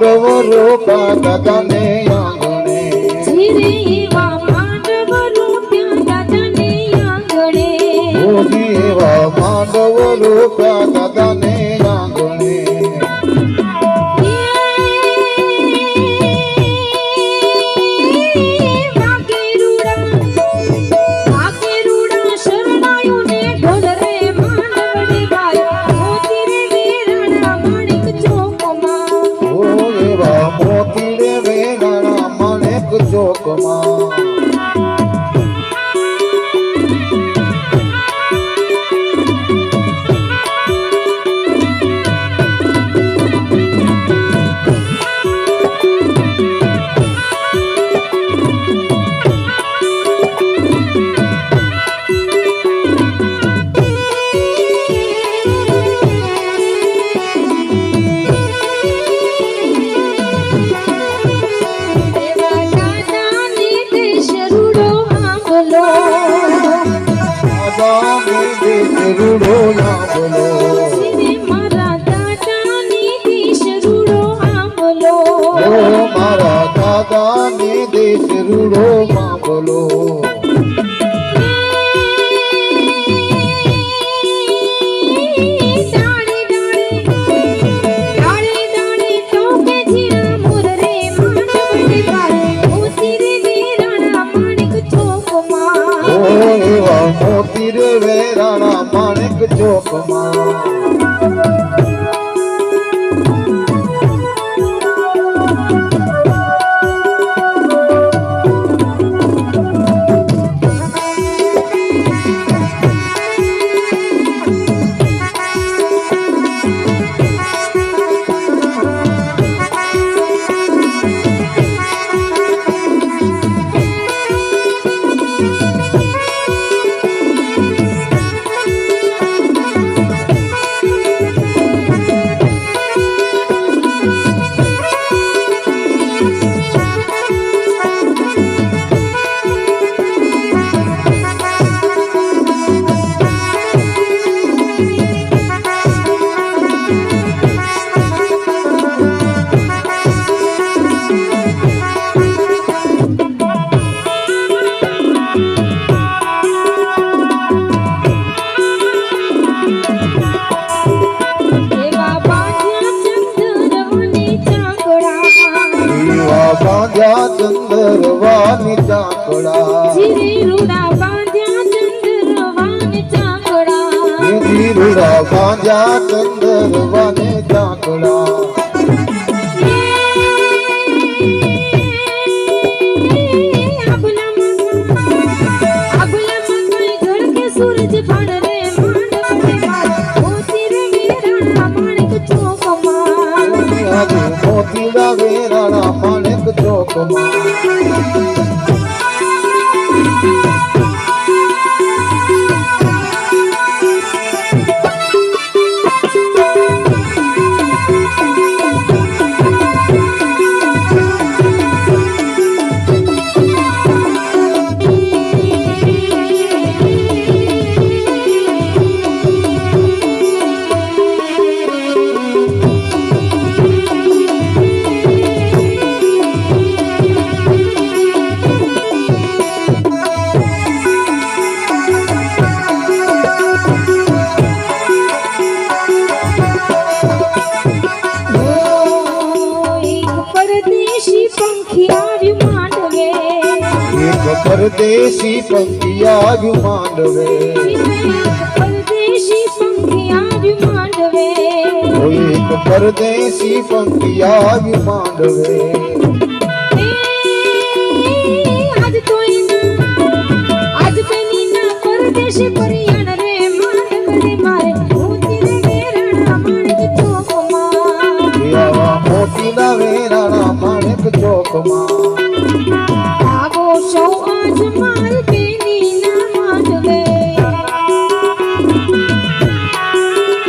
માંડવ રોપા દાદાને આંગણે જીરે એવા માંડવ રોપ્યા દાદાને આંગણે ઓજી એવા માંડવ રોપા દાદાને આંગણે ચોકમાં રૂડો ના બોલો મારા દાદાની દેશ રૂડો આ બોલો મારા દાદાની દેશ રૂડો માં બોલો મોતી રે વેરાણા માણેક ચોકમાં બાંધ્યા ચંદરવાની ચાકડા જીરે રૂડા બાંધ્યા ચંદરવાને ચાકડા રૂડા બાંધ્યા ચંદરવાને ચાકડા सूरज फड़ रे मोती दा वेराणा माणिक ચોકમાં પરદેશી પંખિયા માંડવે પરદેશી પંખિયા માંડવે એક પરદેશી પંખિયા માંડવે આજ તો આજ પેલી ના પરદેશી પરિયાણ રે માંડવે મારે મોતી રે વેરાણા માણેક ચોકમાં આવા મોતી ના વેરાણા માણેક ચોકમાં આગો સૌ આજ માલ